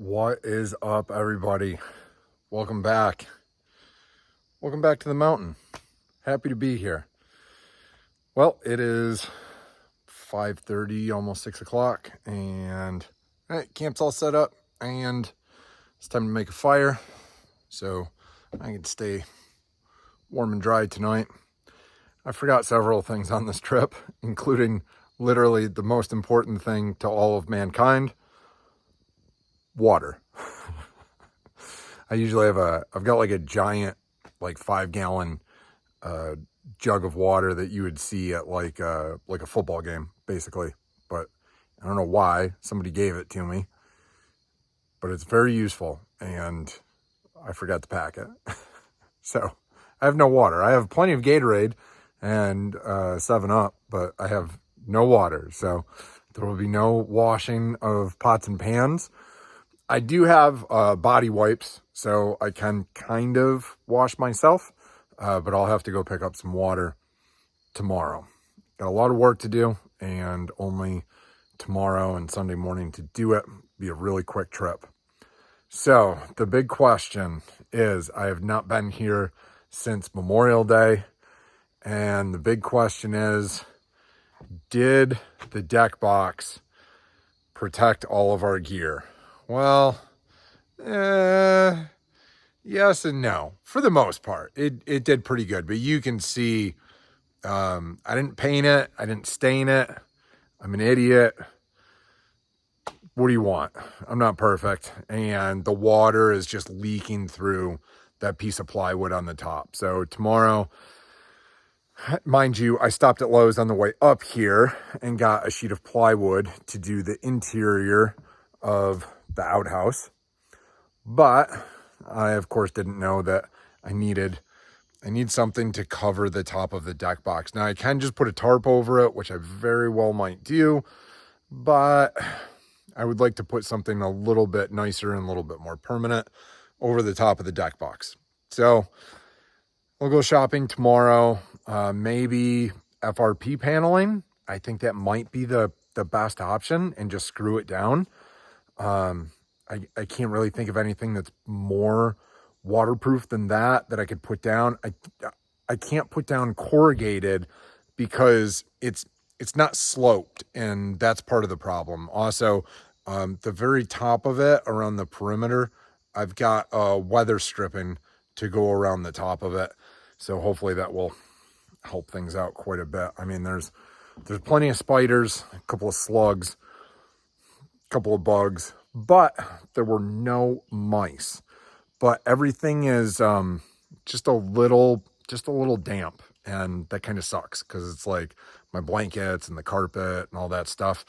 What is up, everybody? Welcome back. Welcome back to the mountain. Happy to be here. Well, it is 5:30, almost 6 o'clock, and camp's all set up, and it's time to make a fire so I can stay warm and dry tonight. I forgot several things on this trip, including literally the most important thing to all of mankind: water. I usually I've got like a giant, like 5-gallon jug of water that you would see at like a football game, basically. But I don't know why somebody gave it to me, but it's very useful, and I forgot to pack it. So I have no water. I have plenty of Gatorade and 7-Up, but I have no water. So there will be no washing of pots and pans. I do have body wipes, so I can kind of wash myself, but I'll have to go pick up some water tomorrow. Got a lot of work to do, and only tomorrow and Sunday morning to do it. Be a really quick trip. So the big question is, I have not been here since Memorial Day, and the big question is, did the deck box protect all of our gear? Well, yes and no. For the most part, it did pretty good. But you can see, I didn't paint it. I didn't stain it. I'm an idiot. What do you want? I'm not perfect. And the water is just leaking through that piece of plywood on the top. So tomorrow, mind you, I stopped at Lowe's on the way up here and got a sheet of plywood to do the interior of the outhouse. But I, of course, didn't know that I need something to cover the top of the deck box. Now, I can just put a tarp over it, which I very well might do, but I would like to put something a little bit nicer and a little bit more permanent over the top of the deck box. So we'll go shopping tomorrow. Maybe FRP paneling. I think that might be the best option, and just screw it down. I can't really think of anything that's more waterproof than that I could put down. I can't put down corrugated because it's not sloped, and that's part of the problem. Also, the very top of it, around the perimeter, I've got weather stripping to go around the top of it. So hopefully that will help things out quite a bit. I mean, there's plenty of spiders, a couple of slugs, a couple of bugs, but there were no mice. But everything is just a little damp, and that kind of sucks, because it's like my blankets and the carpet and all that stuff.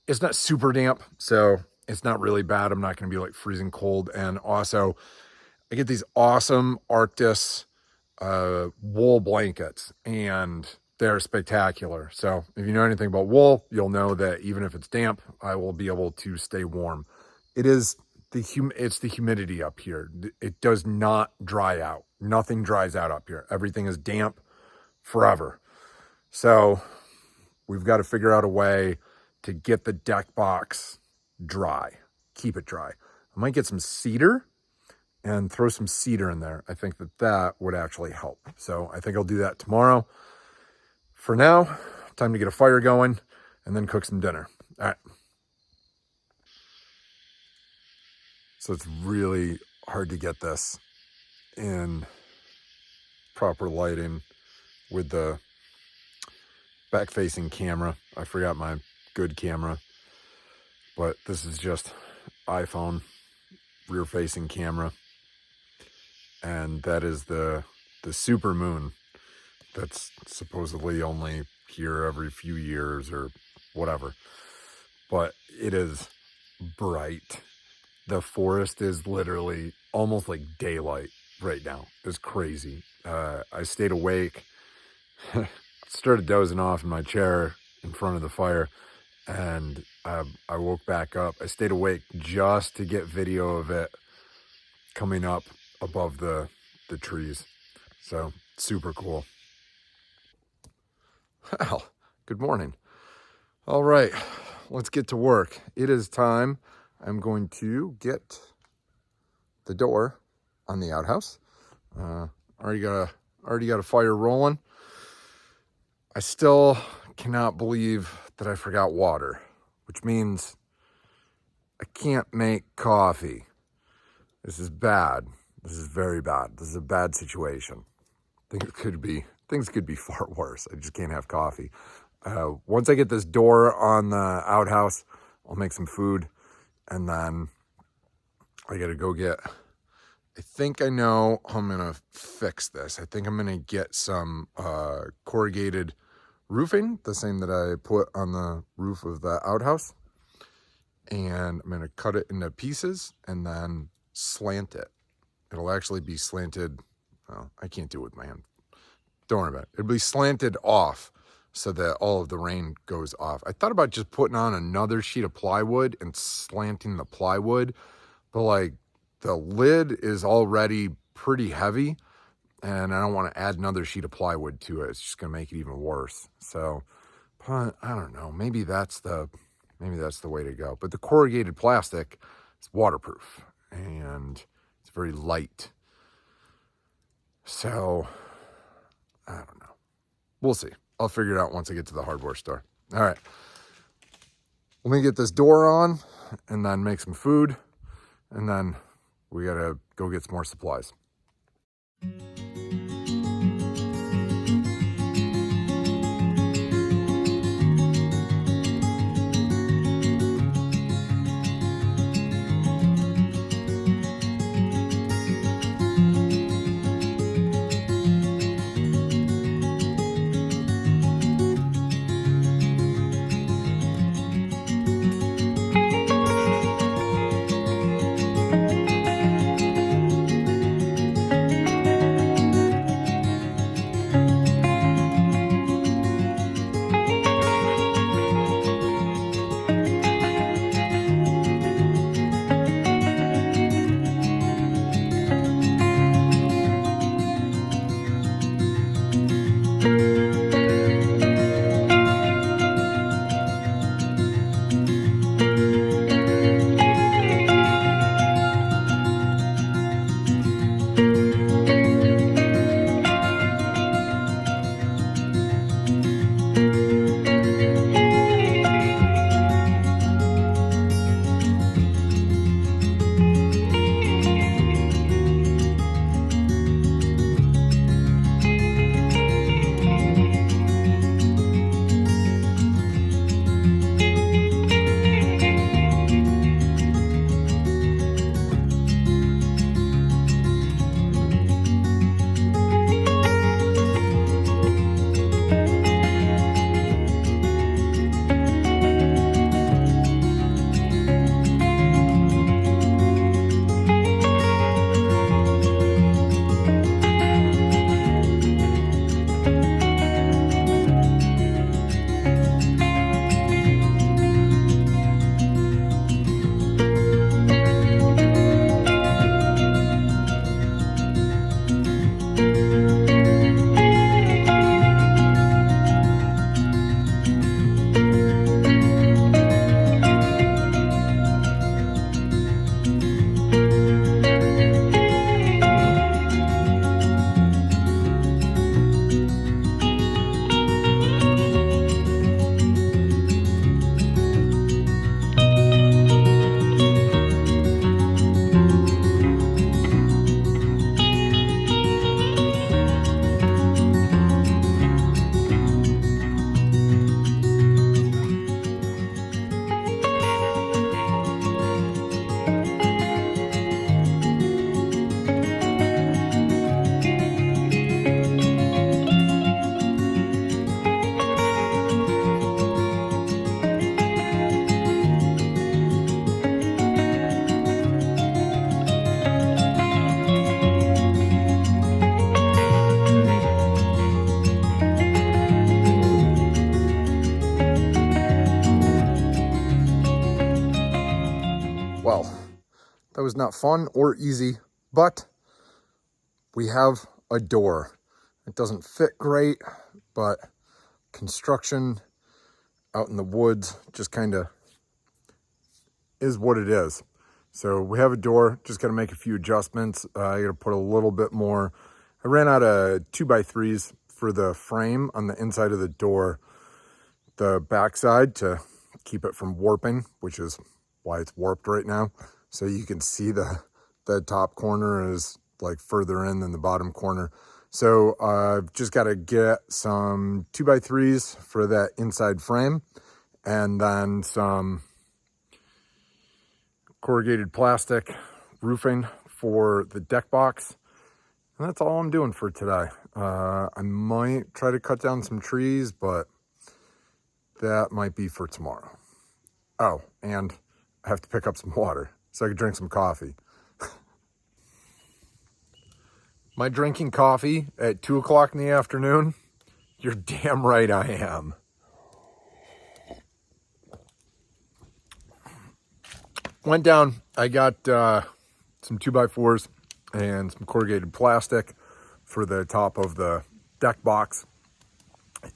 It's not super damp, so it's not really bad. I'm not going to be like freezing cold. And also, I get these awesome Arctis wool blankets, and they're spectacular. So if you know anything about wool, you'll know that even if it's damp, I will be able to stay warm. It's the humidity up here. It does not dry out. Nothing dries out up here. Everything is damp forever. So we've got to figure out a way to get the deck box dry. Keep it dry. I might get some cedar and throw some cedar in there. I think that would actually help. So I think I'll do that tomorrow. For now, time to get a fire going and then cook some dinner. All right. So it's really hard to get this in proper lighting with the back-facing camera. I forgot my good camera, but this is just iPhone rear-facing camera, and that is the super moon that's supposedly only here every few years or whatever. But it is bright. The forest is literally almost like daylight right now. It's crazy. I stayed awake, started dozing off in my chair in front of the fire, and I woke back up. I stayed awake just to get video of it coming up above the trees. So super cool. Well, good morning. All right, let's get to work. It is time I'm going to get the door on the outhouse. Already got a fire rolling. I still cannot believe that I forgot water, which means I can't make coffee. This is bad. This is very bad. This is a bad situation. Things could be far worse. I just can't have coffee. Once I get this door on the outhouse, I'll make some food, and then I gotta go get, I think I know how I'm gonna fix this. I think I'm gonna get some corrugated roofing, the same that I put on the roof of the outhouse, and I'm gonna cut it into pieces and then slant it. It'll actually be slanted. Well, I can't do it with my hand. Don't worry about it. It'll be slanted off so that all of the rain goes off. I thought about just putting on another sheet of plywood and slanting the plywood, but like the lid is already pretty heavy and I don't want to add another sheet of plywood to it. It's just going to make it even worse. So, I don't know. Maybe that's the way to go. But the corrugated plastic is waterproof and it's very light. So, I don't know. We'll see. I'll figure it out once I get to the hardware store. All right. Let me get this door on and then make some food. And then we got to go get some more supplies. That was not fun or easy, but we have a door. It doesn't fit great, but construction out in the woods just kind of is what it is. So we have a door, just got to make a few adjustments. I got to put a little bit more. I ran out of 2x3s for the frame on the inside of the door, the backside, to keep it from warping, which is why it's warped right now. So you can see the top corner is like further in than the bottom corner. So I've just got to get some 2x3s for that inside frame, and then some corrugated plastic roofing for the deck box. And that's all I'm doing for today. I might try to cut down some trees, but that might be for tomorrow. Oh, and I have to pick up some water so I can drink some coffee. Am I drinking coffee at 2 o'clock in the afternoon? You're damn right I am. Went down, I got some 2x4s and some corrugated plastic for the top of the deck box.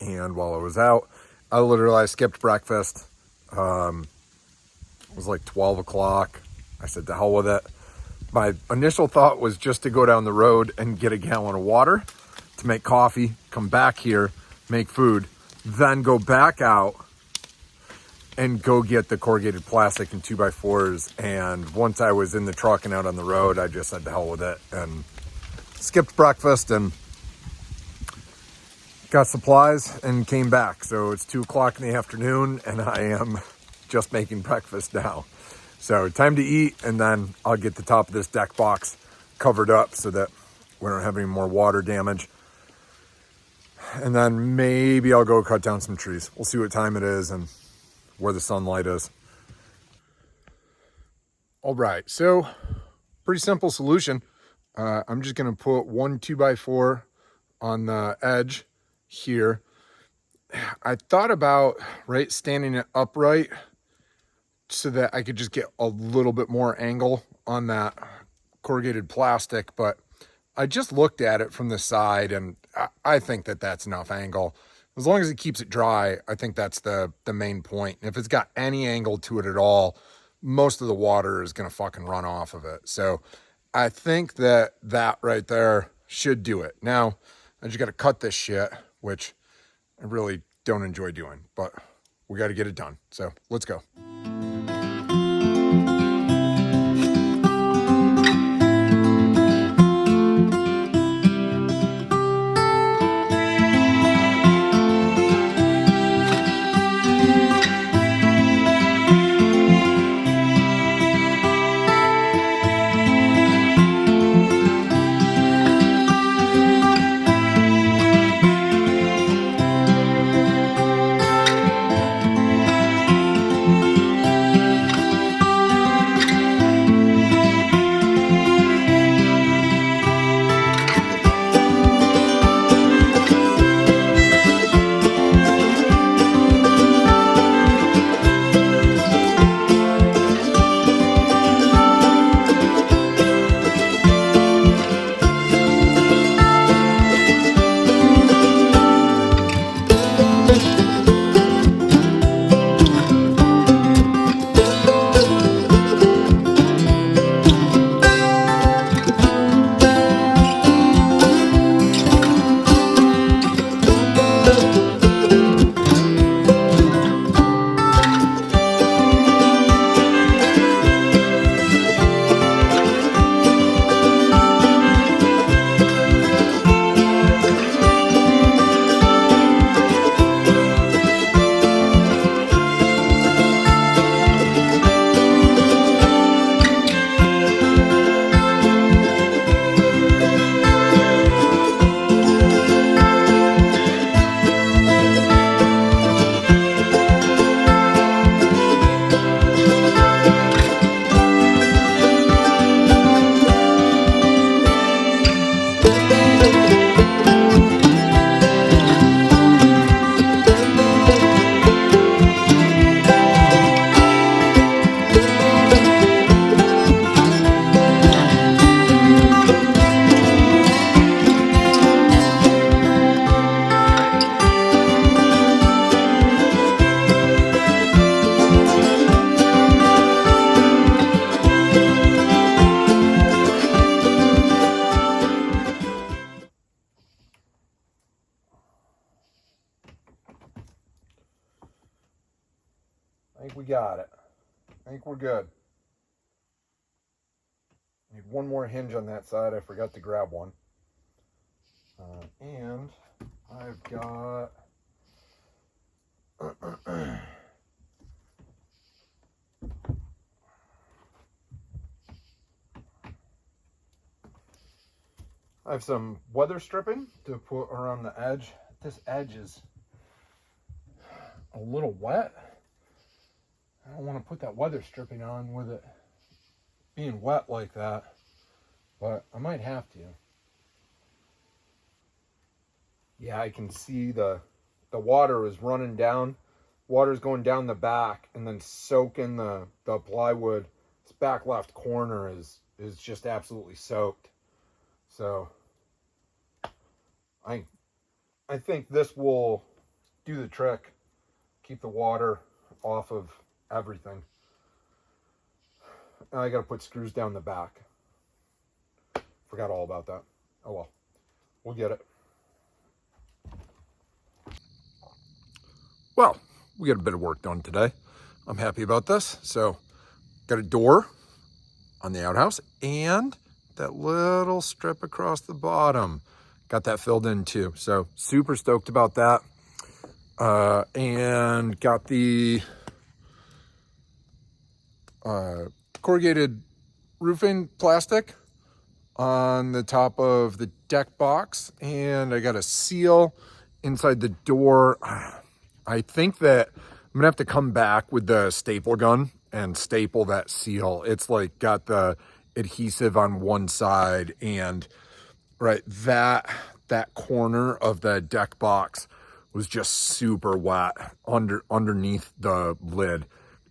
And while I was out, I skipped breakfast. It was like 12 o'clock. I said, to hell with it. My initial thought was just to go down the road and get a gallon of water to make coffee, come back here, make food, then go back out and go get the corrugated plastic and 2x4s. And once I was in the truck and out on the road, I just said to hell with it and skipped breakfast and got supplies and came back. So it's 2 o'clock in the afternoon and I am just making breakfast now. So time to eat, and then I'll get the top of this deck box covered up so that we don't have any more water damage. And then maybe I'll go cut down some trees. We'll see what time it is and where the sunlight is. All right, so pretty simple solution. I'm just gonna put one 2x4 on the edge here. I thought about, standing it upright so that I could just get a little bit more angle on that corrugated plastic, but I just looked at it from the side and I think that that's enough angle. As long as it keeps it dry, I think that's the main point. And if it's got any angle to it at all, most of the water is gonna fucking run off of it. So I think that right there should do it. Now, I just gotta cut this shit, which I really don't enjoy doing, but we gotta get it done. So let's go. we got it. I think we're good. Need one more hinge on that side. I forgot to grab one. And I've got I have some weather stripping to put around the edge. This edge is a little wet. I don't want to put that weather stripping on with it being wet like that, but I might have to. Yeah, I can see the water is running down. Water's going down the back and then soaking the plywood. This back left corner is just absolutely soaked. So I think this will do the trick. Keep the water off of everything. And I got to put screws down the back. Forgot all about that. Oh well, we'll get it. Well, we got a bit of work done today. I'm happy about this. So, got a door on the outhouse and that little strip across the bottom. Got that filled in too. So, super stoked about that. And got the corrugated roofing plastic on the top of the deck box. And I got a seal inside the door. I think that I'm gonna have to come back with the staple gun and staple that seal. It's like got the adhesive on one side, and right, that corner of the deck box was just super wet underneath the lid.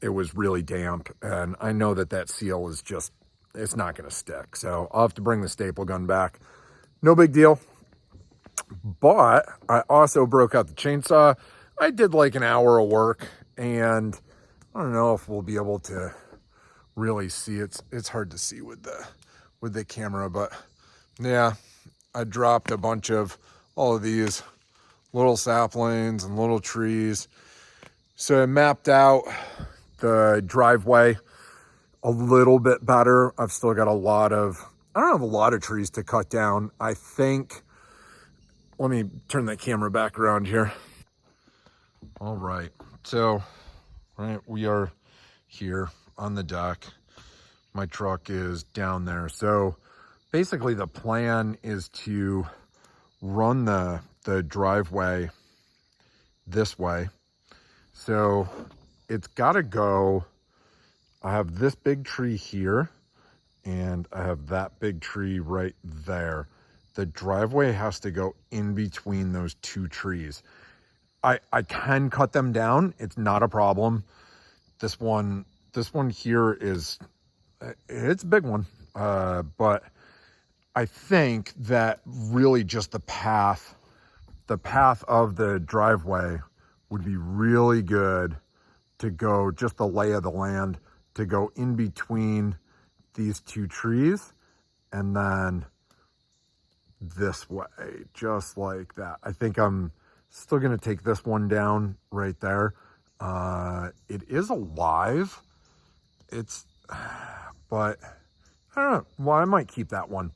It was really damp, and I know that seal is just, it's not gonna stick. So I'll have to bring the staple gun back. No big deal. But I also broke out the chainsaw. I did like an hour of work, and I don't know if we'll be able to really see. It's hard to see with the camera, but yeah, I dropped a bunch of all of these little saplings and little trees. So I mapped out the driveway a little bit better. I've still got I don't have a lot of trees to cut down. I think, let me turn that camera back around here. All right, so we are here on the deck. My truck is down there. So basically the plan is to run the driveway this way. So it's gotta go, I have this big tree here and I have that big tree right there. The driveway has to go in between those two trees. I can cut them down. It's not a problem. This one here is, it's a big one. But I think that really just the path of the driveway would be really good to go, just the lay of the land, to go in between these two trees and then this way, just like that. I think I'm still gonna take this one down right there. It is alive. But I don't know. Well, I might keep that one.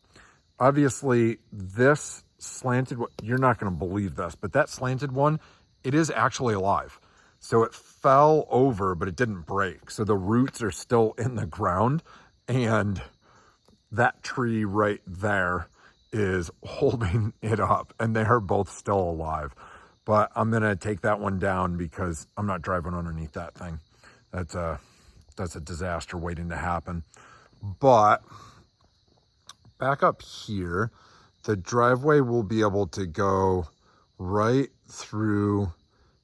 Obviously, this slanted, you're not gonna believe this, but that slanted one, it is actually alive. So it fell over, but it didn't break. So the roots are still in the ground, and that tree right there is holding it up, and they are both still alive. But I'm gonna take that one down because I'm not driving underneath that thing. That's a disaster waiting to happen. But back up here, the driveway will be able to go right through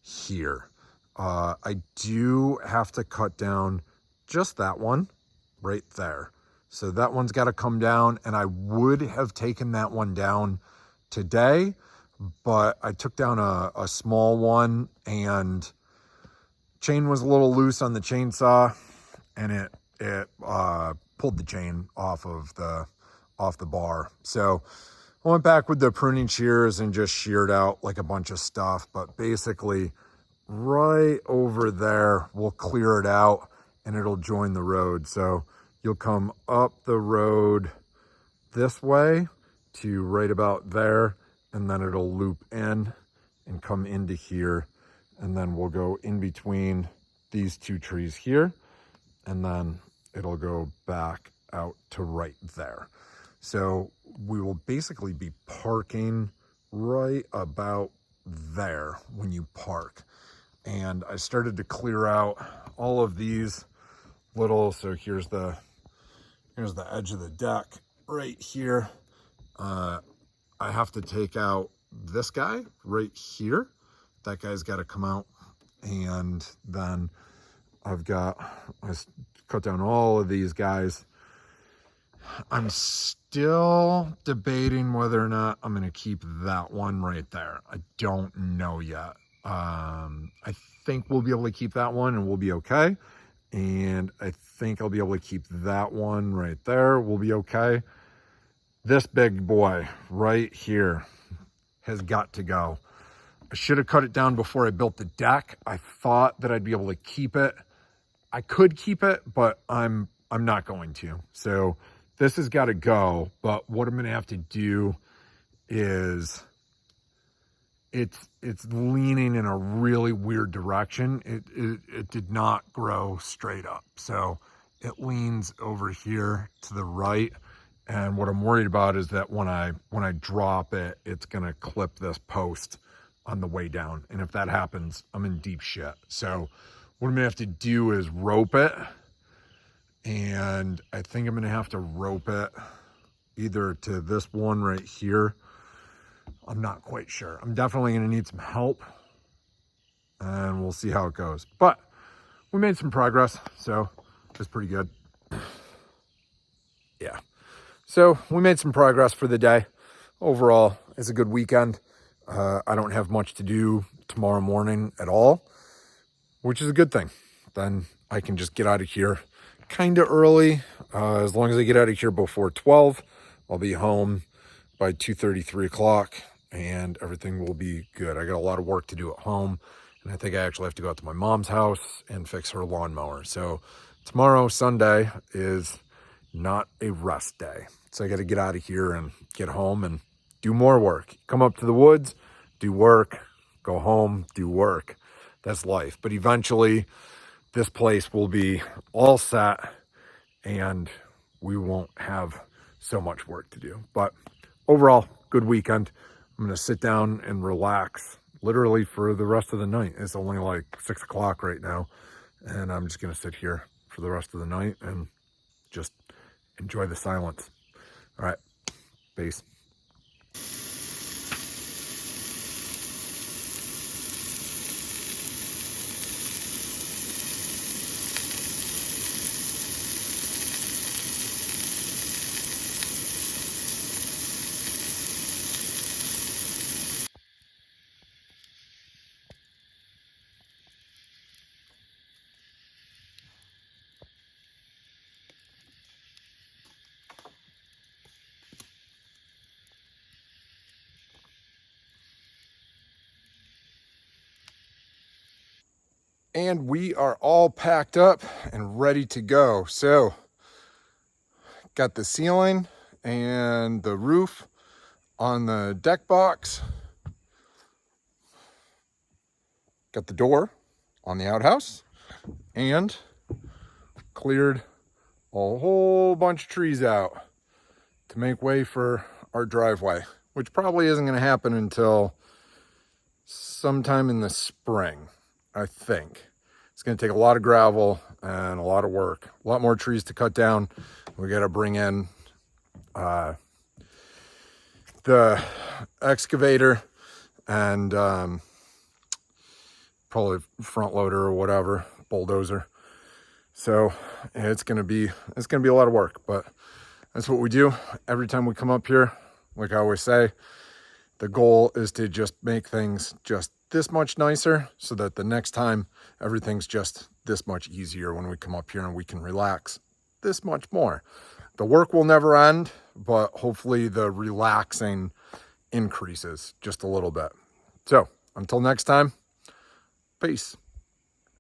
here. I do have to cut down just that one right there. So that one's got to come down, and I would have taken that one down today, but I took down a small one, and chain was a little loose on the chainsaw, and it pulled the chain off the bar. So I went back with the pruning shears and just sheared out like a bunch of stuff. But basically, right over there. We'll clear it out and it'll join the road. So you'll come up the road this way to right about there, and then it'll loop in and come into here, and then we'll go in between these two trees here, and then it'll go back out to right there. So we will basically be parking right about there when you park. And I started to clear out all of these little, so here's the edge of the deck right here. I have to take out this guy right here. That guy's got to come out. And then I cut down all of these guys. I'm still debating whether or not I'm going to keep that one right there. I don't know yet. I think we'll be able to keep that one and we'll be okay. And I think I'll be able to keep that one right there. We'll be okay. This big boy right here has got to go. I should have cut it down before I built the deck. I thought that I'd be able to keep it. I could keep it, but I'm not going to. So this has got to go. But what I'm going to have to do is it's leaning in a really weird direction. It did not grow straight up. So it leans over here to the right. And what I'm worried about is that when I drop it, it's going to clip this post on the way down. And if that happens, I'm in deep shit. So what I'm going to have to do is rope it. And I think I'm going to have to rope it either to this one right here. I'm not quite sure. I'm definitely going to need some help. And we'll see how it goes. But we made some progress, so it's pretty good. Yeah. So we made some progress for the day. Overall, it's a good weekend. I don't have much to do tomorrow morning at all, which is a good thing. Then I can just get out of here kind of early. As long as I get out of here before 12, I'll be home by 2:30, 3 o'clock, and everything will be good. I got a lot of work to do at home, and I think I actually have to go out to my mom's house and fix her lawnmower. So tomorrow, Sunday, is not a rest day. So I got to get out of here and get home and do more work. Come up to the woods, do work, go home, do work. That's life. But eventually this place will be all set and we won't have so much work to do. But overall, good weekend. I'm going to sit down and relax literally for the rest of the night. It's only like 6 o'clock right now. And I'm just going to sit here for the rest of the night and just enjoy the silence. All right. Peace. And we are all packed up and ready to go. So, got the ceiling and the roof on the deck box. Got the door on the outhouse. And cleared a whole bunch of trees out to make way for our driveway, which probably isn't going to happen until sometime in the spring, I think. It's going to take a lot of gravel and a lot of work, a lot more trees to cut down. We got to bring in the excavator and probably front loader or whatever, bulldozer. So it's going to be a lot of work, but that's what we do every time we come up here. Like I always say, the goal is to just make things just this much nicer so that the next time everything's just this much easier when we come up here and we can relax this much more. The work will never end, but hopefully the relaxing increases just a little bit. So until next time, Peace.